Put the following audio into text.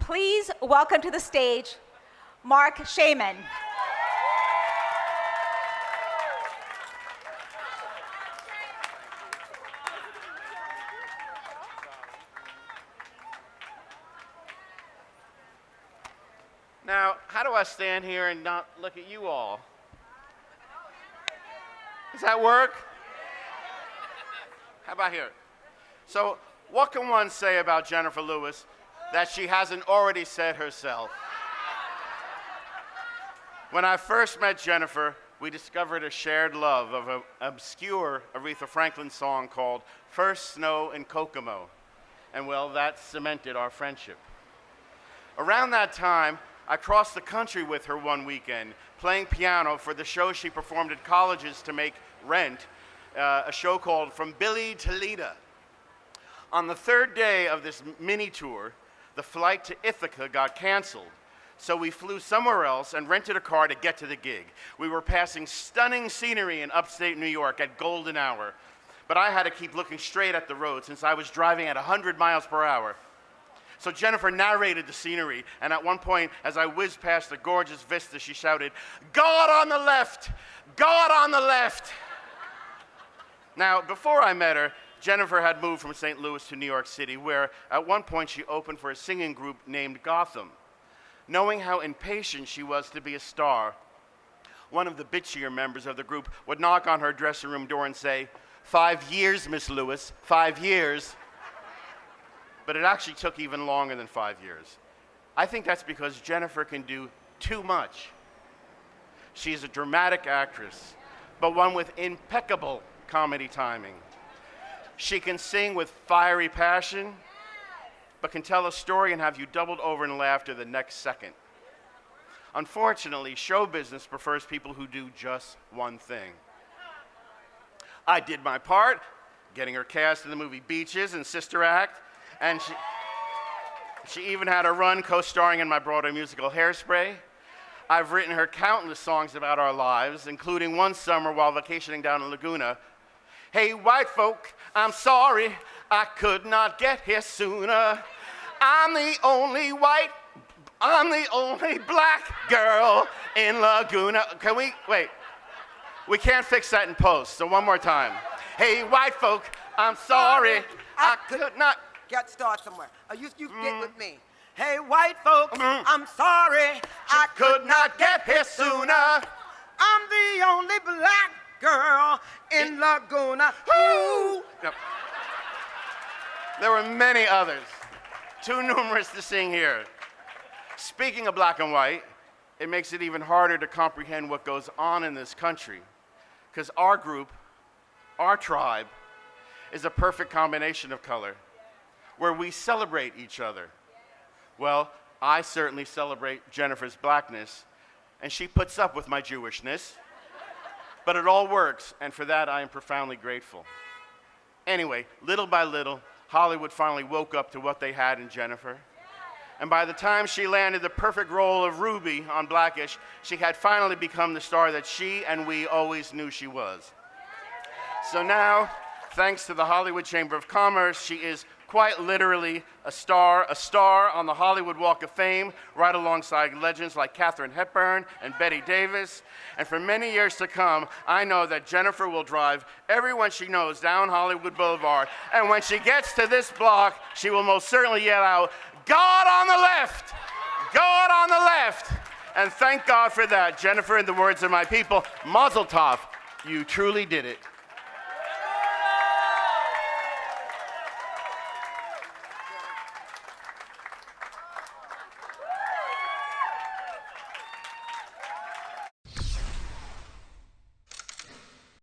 Please welcome to the stage, Marc Shaiman. Now, how do I stand here and not look at you all? Does that work? How about here? So, what can one say about Jenifer Lewis that she hasn't already said herself? When I first met Jenifer, we discovered a shared love of an obscure Aretha Franklin song called First Snow in Kokomo. And well, that cemented our friendship. Around that time, I crossed the country with her one weekend, playing piano for the show she performed at colleges to make rent, a show called From Billy to Lita. On the third day of this mini tour, the flight to Ithaca got canceled, so we flew somewhere else and rented a car to get to the gig. We were passing stunning scenery in upstate New York at golden hour, but I had to keep looking straight at the road since I was driving at 100 miles per hour. So Jenifer narrated the scenery, and at one point, as I whizzed past the gorgeous vista, she shouted, "God on the left! God on the left!" Now, before I met her, Jenifer had moved from St. Louis to New York City, where at one point she opened for a singing group named Gotham. Knowing how impatient she was to be a star, one of the bitchier members of the group would knock on her dressing room door and say, "5 years, Miss Lewis, 5 years." But it actually took even longer than 5 years. I think that's because Jenifer can do too much. She's a dramatic actress, but one with impeccable comedy timing. She can sing with fiery passion, but can tell a story and have you doubled over in laughter the next second. Unfortunately, show business prefers people who do just one thing. I did my part, getting her cast in the movie Beaches and Sister Act, and she even had a run co-starring in my Broadway musical Hairspray. I've written her countless songs about our lives, including one summer while vacationing down in Laguna. "Hey, white folk, I'm sorry I could not get here sooner. I'm the only black girl in Laguna." Can we, wait, we can't fix that in post, so one more time. "Hey, white folk, I'm sorry I could not." Got to start somewhere. You get with me. "Hey, white folks, I'm sorry I could not get here sooner. I'm the only black girl in Laguna." Ooh. Yep. There were many others, too numerous to sing here. Speaking of black and white, it makes it even harder to comprehend what goes on in this country, because our group, our tribe, is a perfect combination of color, where we celebrate each other. Well, I certainly celebrate Jenifer's blackness, and she puts up with my Jewishness. But it all works, and for that I am profoundly grateful. Anyway, little by little, Hollywood finally woke up to what they had in Jenifer. And by the time she landed the perfect role of Ruby on Blackish, she had finally become the star that she and we always knew she was. So now, thanks to the Hollywood Chamber of Commerce, she is quite literally a star on the Hollywood Walk of Fame, right alongside legends like Katharine Hepburn and Betty Davis. And for many years to come, I know that Jenifer will drive everyone she knows down Hollywood Boulevard. And when she gets to this block, she will most certainly yell out, "God on the left! God on the left!" And thank God for that. Jenifer, in the words of my people, Mazel Tov, you truly did it.